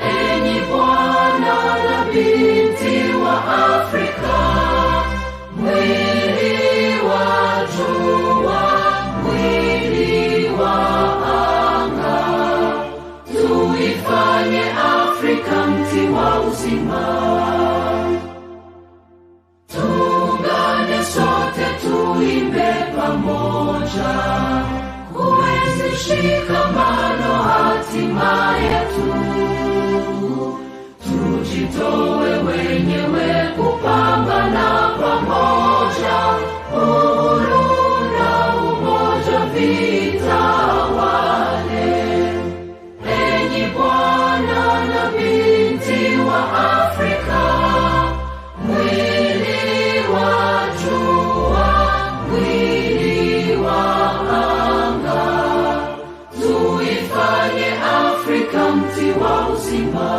Enyi bwana na binti wa Afrika, mwili wa jua, mwili wa anga, tuifanye Afrika mti wa uzima. Tuungane sote tuimbe pamoja, kuenzi shikamano hatima yetu. Tujitoe wenyewe kupambana pamoja, uhuru na umoja vitawale. Enyi bwana na binti wa Afrika, mwili wa jua, mwili wa anga, tuifanye Afrika mti wa uzima.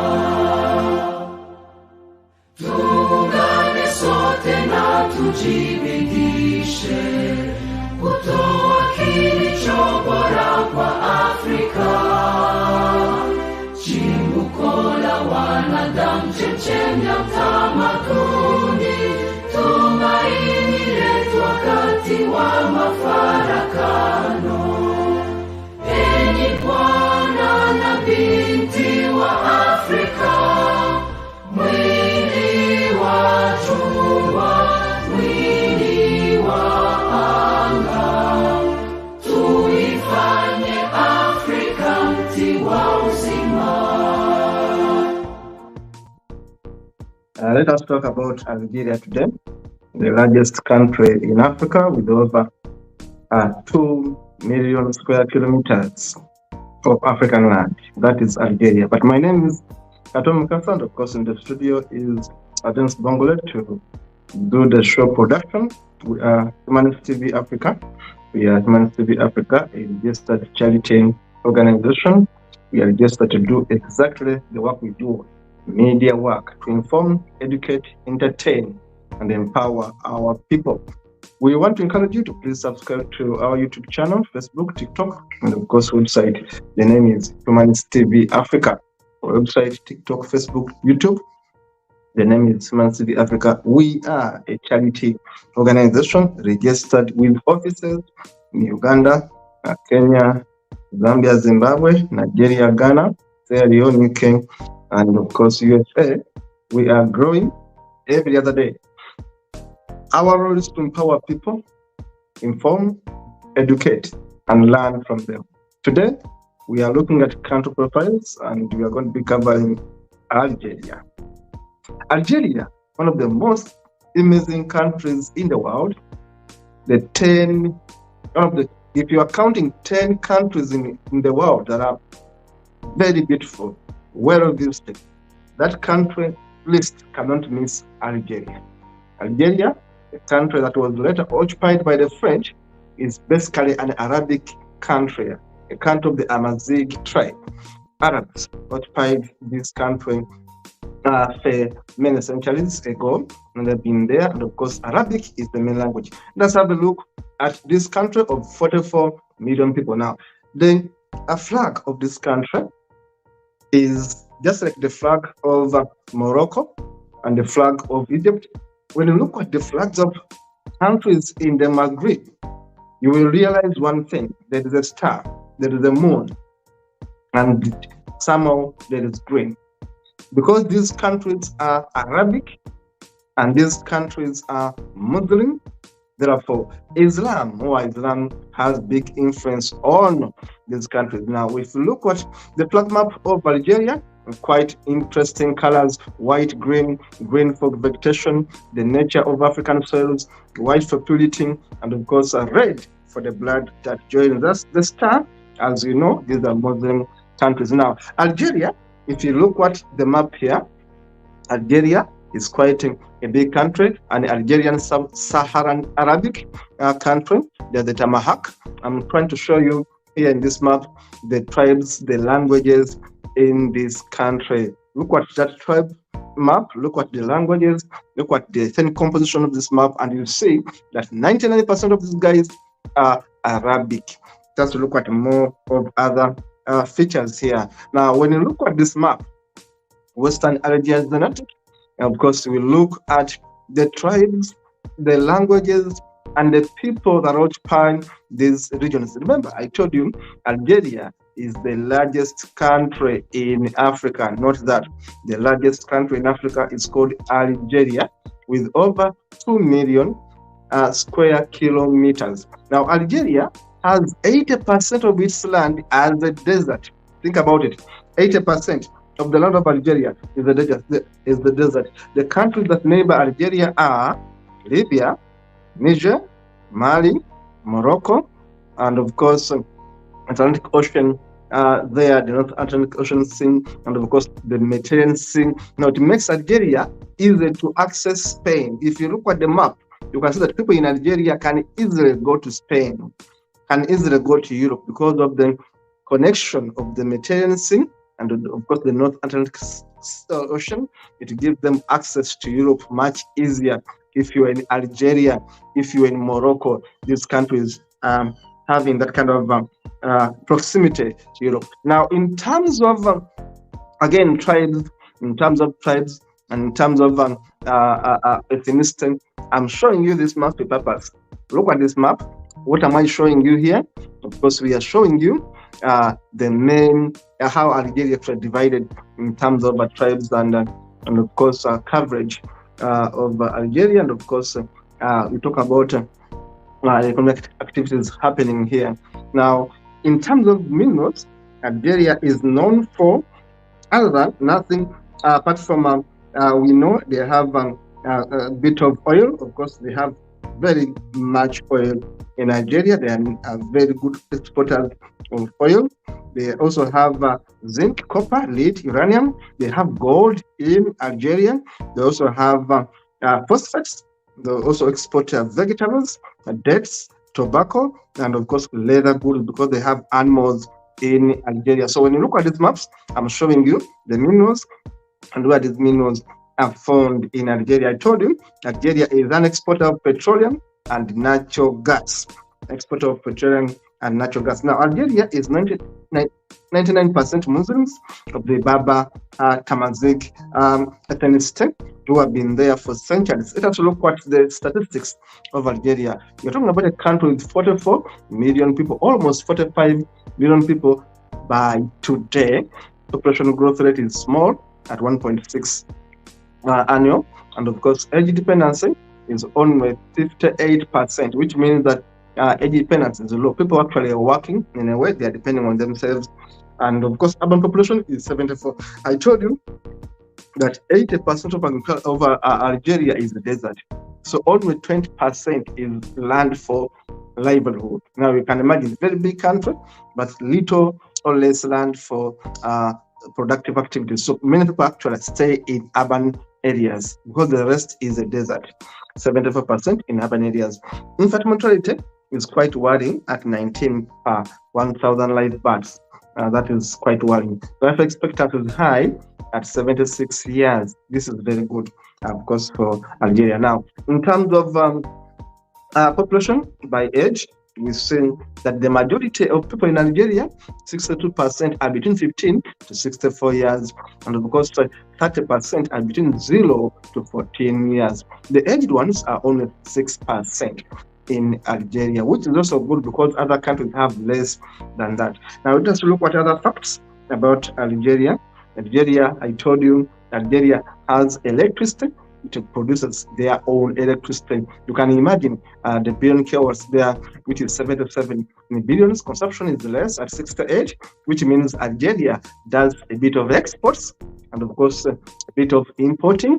Tuungane sote na tujibidishe kutoa kilicho bora kwa Afrika. Chimbuko la wanadamu, chemchemi ya utamaduni, tumaini letu wakati wa mafarakano. Enyi bwana na binti wa Afrika, mwili wa jua, mwili wa anga, tuifanye Afrika mti wa uzima. Let us talk about Algeria today, the largest country in Africa with over 2 million square kilometers of African land. That is Algeria. But my name is Atom Mukasa, and of course in the studio is Adams Bongole to do the show production. We are Humanist TV Africa. We are Humanist TV Africa, a registered charity organization. We are registered to do exactly the work we do, media work, to inform, educate, entertain, and empower our people. We want to encourage you to please subscribe to our YouTube channel, Facebook, TikTok, and of course website. The name is Humanist TV Africa. Our website, TikTok, Facebook, YouTube. The name is Humanist TV Africa. We are a charity organization registered with offices in Uganda, Kenya, Zambia, Zimbabwe, Nigeria, Ghana, Sierra Leone, UK, and of course USA. We are growing every other day. Our role is to empower people, inform, educate, and learn from them. Today, we are looking at country profiles, and we are going to be covering Algeria. Algeria, one of the most amazing countries in the world. If you are counting 10 countries in the world that are very beautiful, well visited, that country list cannot miss Algeria. Algeria, a country that was later occupied by the French, is basically an Arabic country, a country of the Amazigh tribe. Arabs occupied this country many centuries ago, and they've been there, and of course Arabic is the main language. Let's have a look at this country of 44 million people. Now, the flag of this country is just like the flag of Morocco and the flag of Egypt. When you look at the flags of countries in the Maghreb, you will realize one thing: there is a star, there is a moon, and somehow there is green. Because these countries are Arabic and these countries are Muslim, therefore Islam has big influence on these countries. Now, if you look at the flag map of Algeria, quite interesting colors: white, green for vegetation, the nature of African soils, white for purity, and of course red for the blood that joins us. The star, as you know, these are Muslim countries. Now, Algeria, if you look at the map here, Algeria is quite a big country, an Algerian sub-Saharan Arabic country. There's the Tamahak. I'm trying to show you here in this map the tribes, the languages in this country. Look at that tribe map, look at the languages, look at the ethnic composition of this map, and you see that 99% of these guys are Arabic. Just look at more of other features here. Now, when you look at this map, Western Algeria is the north. Of course, we look at the tribes, the languages, and the people that occupy these regions. Remember, I told you Algeria is the largest country in Africa. Not that the largest country in Africa is called Algeria, with over 2 million square kilometers. Now, Algeria has 80% of its land as a desert. Think about it. 80% of the land of Algeria is the desert. The countries that neighbor Algeria are Libya, Niger, Mali, Morocco, and of course Atlantic Ocean. There, the North Atlantic Ocean Sea, and of course the Mediterranean Sea. Now, it makes Algeria easy to access Spain. If you look at the map, you can see that people in Algeria can easily go to Spain, can easily go to Europe because of the connection of the Mediterranean Sea and of course the North Atlantic Ocean. It gives them access to Europe much easier. If you're in Algeria, if you're in Morocco, these countries having that kind of proximity to Europe. Now, in terms of again tribes, and in terms of ethnicity, I'm showing you this map with purpose. Look at this map. What am I showing you here? Of course, we are showing you the main how Algeria is divided in terms of tribes and of course coverage of Algeria, and of course we talk about economic activities happening here. Now, in terms of minerals, Algeria is known for other than nothing apart from we know they have a bit of oil. Of course, they have very much oil in Nigeria. They are very good exporters of oil. They also have zinc, copper, lead, uranium. They have gold in Algeria. They also have phosphates. They also export vegetables, dates, tobacco, and of course leather goods because they have animals in Algeria. So when you look at these maps, I'm showing you the minerals and where these minerals are found in Algeria. I told you Algeria is an exporter of petroleum and natural gas. Exporter of petroleum and natural gas. Now, Algeria is 99% Muslims of the Berber Tamazight ethnicity who have been there for centuries. Let us look at the statistics of Algeria. You're talking about a country with 44 million people, almost 45 million people by today. Population growth rate is small at 1.6 annual, and of course, age dependency is only 58%, which means that age dependence is low. People actually are working in a way, they are depending on themselves. And of course, urban population is 74. I told you that 80% of Algeria is the desert. So only 20% is land for livelihood. Now you can imagine, very big country, but little or less land for productive activities. So many people actually stay in urban areas because the rest is a desert. 74% in urban areas. Infant mortality is quite worrying at 19 per 1,000 live births. That is quite worrying. Life expectancy is high at 76 years. This is very good, of course, for Algeria. Now, in terms of population by age, we see that the majority of people in Algeria, 62%, are between 15 to 64 years, and of course, 30% are between 0 to 14 years. The aged ones are only 6% in Algeria, which is also good because other countries have less than that. Now, let us look at other facts about Algeria. Algeria, I told you, Algeria has electricity. It produces their own electricity. You can imagine the billion kilowatts there, which is 77 billions. Consumption is less at 68, which means Algeria does a bit of exports and, of course, a bit of importing.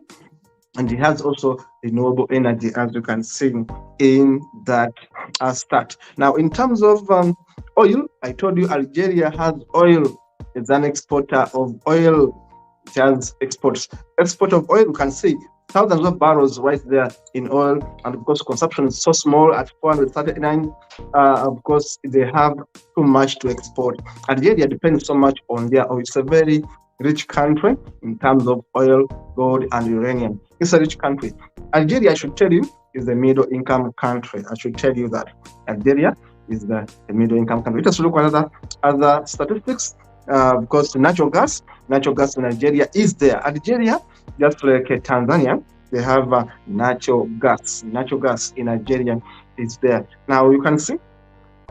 And it has also renewable energy, as you can see in that stat. Now, in terms of oil, I told you Algeria has oil. It's an exporter of oil. It has exports. Export of oil, you can see thousands of barrels right there in oil, and of course consumption is so small at 439. Of course they have too much to export. Algeria depends so much on their oil. It's a very rich country in terms of oil, gold, and uranium. It's a rich country. Algeria, I should tell you, is a middle income country. I should tell you that Algeria is the middle income country. Let us look at other statistics. Because natural gas in Algeria is there. Algeria, just like Tanzania, they have natural gas. Natural gas in Algeria is there. Now you can see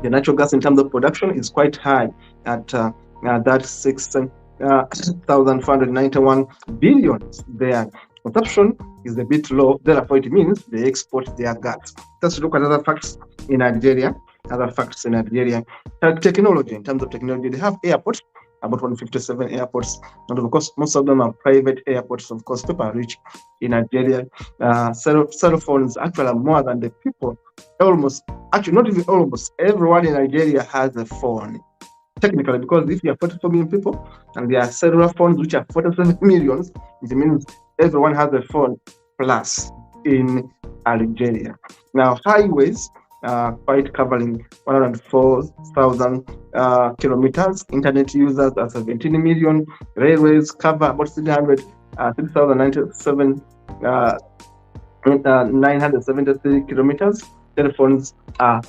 the natural gas in terms of production is quite high at that 6,491 billion there. Consumption is a bit low, therefore it means they export their gas. Let's look at other facts in Algeria. Technology, in terms of technology, they have airports, about 157 airports, and of course most of them are private airports. Of course, people are rich in Algeria. Cell phones actually are more than the people. Actually not even almost everyone in Nigeria has a phone, technically, because if you are 44 million people and there are cellular phones which are 47 millions, it means everyone has a phone plus in Algeria. Now highways quite covering 104,000 kilometers. Internet users are 17 million. Railways cover about 973 kilometers. Telephones are,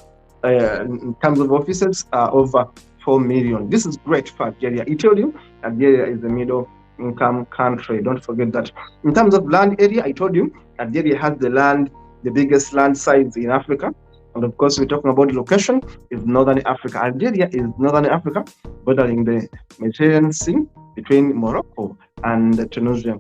in terms of offices, are over 4 million. This is great for Algeria. I told you Algeria is a middle income country. Don't forget that. In terms of land area, I told you Algeria has the biggest land size in Africa. And of course, we're talking about location is Northern Africa. Algeria is Northern Africa, bordering the Mediterranean Sea between Morocco and Tunisia.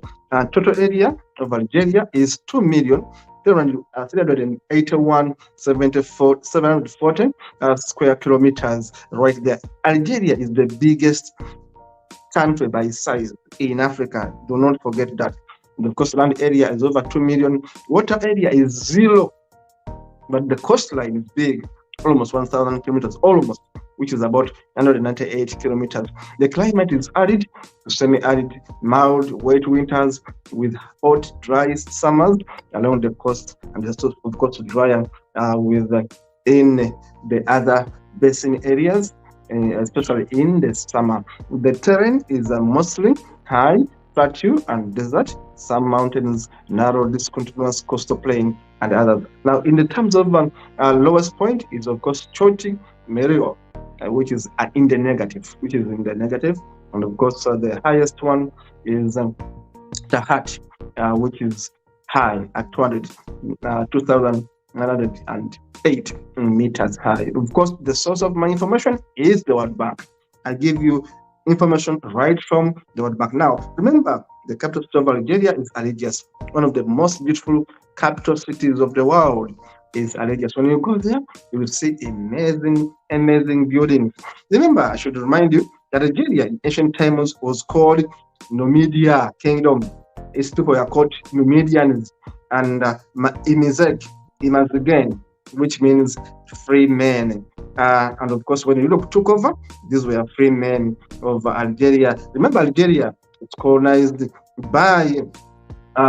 Total area of Algeria is 2,381,740 square kilometers right there. Algeria is the biggest country by size in Africa. Do not forget that. The coastline area is over 2 million. Water area is 0. But the coastline is big, almost 1,000 kilometers, which is about 198 kilometers. The climate is arid, semi-arid, mild, wet winters with hot, dry summers along the coast, and it's of course drier in the other basin areas, especially in the summer. The terrain is mostly high, plateau, and desert. Some mountains, narrow, discontinuous coastal plain, and others. Now, in the terms of lowest point is of course Choti Merio, which is in the negative, and of course the highest one is Tahat, which is high at 2,908 meters high. Of course, the source of my information is the World Bank. I give you information right from the World Bank. Now, remember, the capital city of Algeria is Algiers, one of the most beautiful capital cities of the world is Algiers. When you go there, you will see amazing buildings. Remember, I should remind you that Algeria in ancient times was called Numidia Kingdom. Its people are called Numidians, and Imazighen, which means free men. And of course, when Europe took over, these were free men of Algeria. Remember, Algeria was colonized by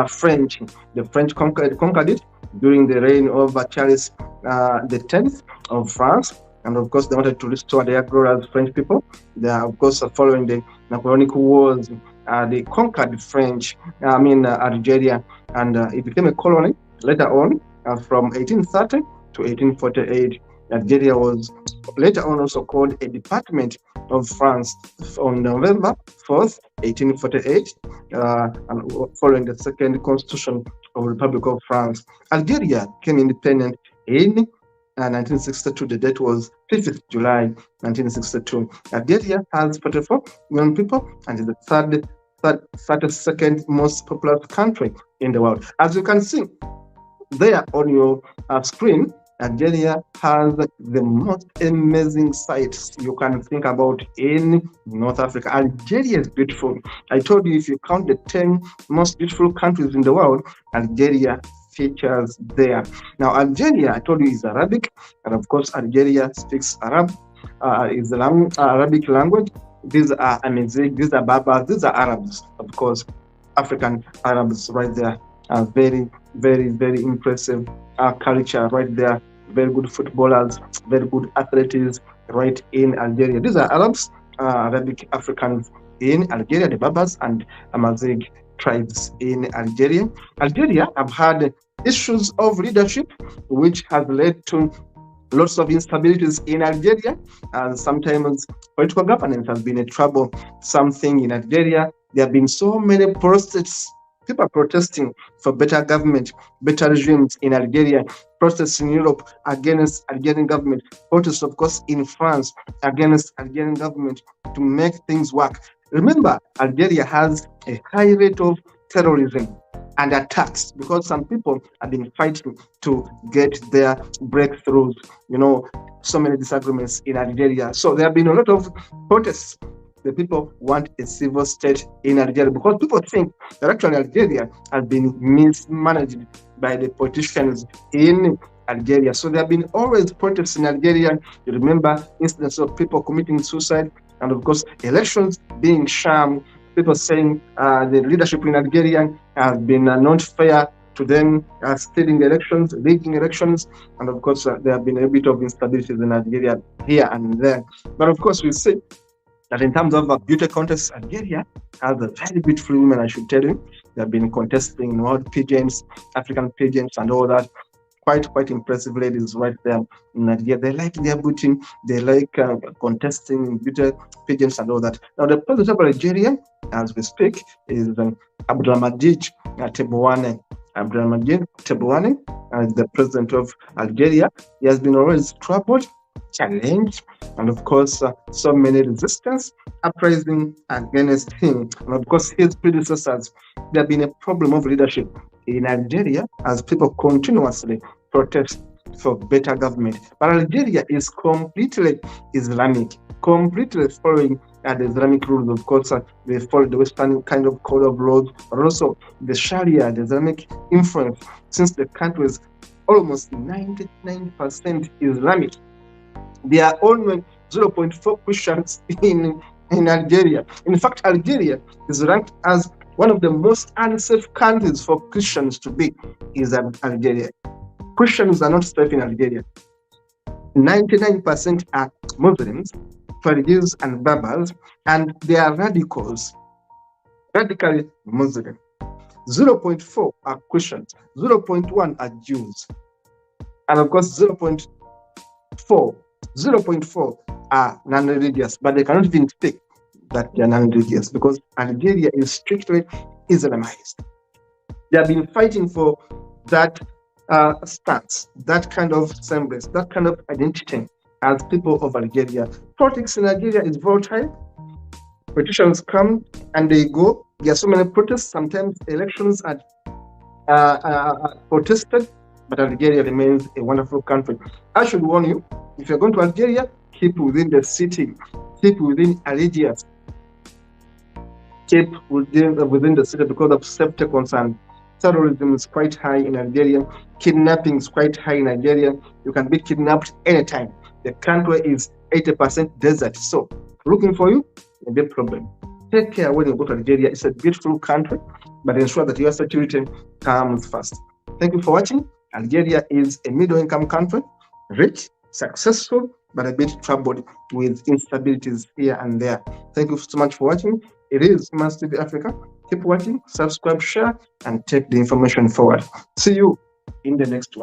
French. The French conquered it during the reign of Charles X of France. And of course, they wanted to restore their glory as French people. They are, of course, following the Napoleonic Wars. They conquered Algeria, and it became a colony later on from 1830 to 1848. Algeria was later on also called a department of France on November 4th, 1848, and following the second constitution of the Republic of France. Algeria became independent in 1962. The date was 5th July 1962. Algeria has 44 million people and is the 32nd most populous country in the world. As you can see there on your screen, Algeria has the most amazing sites you can think about in North Africa. Algeria is beautiful. I told you, if you count the 10 most beautiful countries in the world, Algeria features there. Now, Algeria, I told you, is Arabic, and of course, Algeria speaks is the Arabic language. These are Amazigh, these are Berbers, these are Arabs, of course, African Arabs right there. Very impressive culture right there. Very good footballers, very good athletes right in Algeria. These are Arabs, Arabic Africans in Algeria, the Berbers and Amazigh tribes in Algeria. Algeria have had issues of leadership, which has led to lots of instabilities in Algeria, and sometimes political governance has been a troublesome thing in Algeria. There have been so many protests, people protesting for better government, better regimes in Algeria, protests in Europe against Algerian government, protests, of course, in France against Algerian government to make things work. Remember, Algeria has a high rate of terrorism and attacks because some people have been fighting to get their breakthroughs. So many disagreements in Algeria. So there have been a lot of protests. The people want a civil state in Algeria because people think that actually Algeria has been mismanaged by the politicians in Algeria. So there have been always protests in Algeria. You remember incidents of people committing suicide, and of course elections being sham. People saying the leadership in Algeria has been not fair to them, stealing elections, rigging elections, and of course there have been a bit of instabilities in Algeria here and there. But of course we see that in terms of beauty contests, Algeria has a very beautiful women, I should tell you. They have been contesting world pageants, African pageants, and all that. Quite impressive ladies right there in Nigeria. They like their beauty, they like contesting beauty pageants and all that. Now, the president of Algeria, as we speak, is Abdelmadjid Tebboune. Abdelmadjid Tebboune is the president of Algeria. He has been always troubled, challenged, and of course, so many resistance uprising against him. And of course, his predecessors. There have been a problem of leadership in Algeria as people continuously protest for better government. But Algeria is completely Islamic, completely following the Islamic rules. Of course, they follow the Western kind of code of laws, but also the Sharia, the Islamic influence, since the country is almost 99% Islamic. There are only 0.4 Christians in Algeria. In fact, Algeria is ranked as one of the most unsafe countries for Christians to be is Algeria. Christians are not safe in Algeria. 99% are Muslims, Farigis and Berbers, and they are radicals, radically Muslim. 0.4 are Christians, 0.1 are Jews, and of course 0.4 are non-religious, but they cannot even speak that they are non-religious because Algeria is strictly Islamized. They have been fighting for that stance, that kind of semblance, that kind of identity as people of Algeria. Politics in Algeria is volatile. Politicians come and they go. There are so many protests. Sometimes elections are protested, but Algeria remains a wonderful country. I should warn you, if you're going to Algeria, keep within the city, keep within Algiers, keep within the city because of safety concerns. Terrorism is quite high in Algeria. Kidnapping is quite high in Algeria. You can be kidnapped anytime. The country is 80% desert. So, looking for you, a big problem. Take care when you go to Algeria. It's a beautiful country, but ensure that your security comes first. Thank you for watching. Algeria is a middle-income country, rich, successful, but a bit troubled with instabilities here and there. Thank you so much for watching. It is Must TV Africa. Keep watching, subscribe, share, and take the information forward. See you in the next one.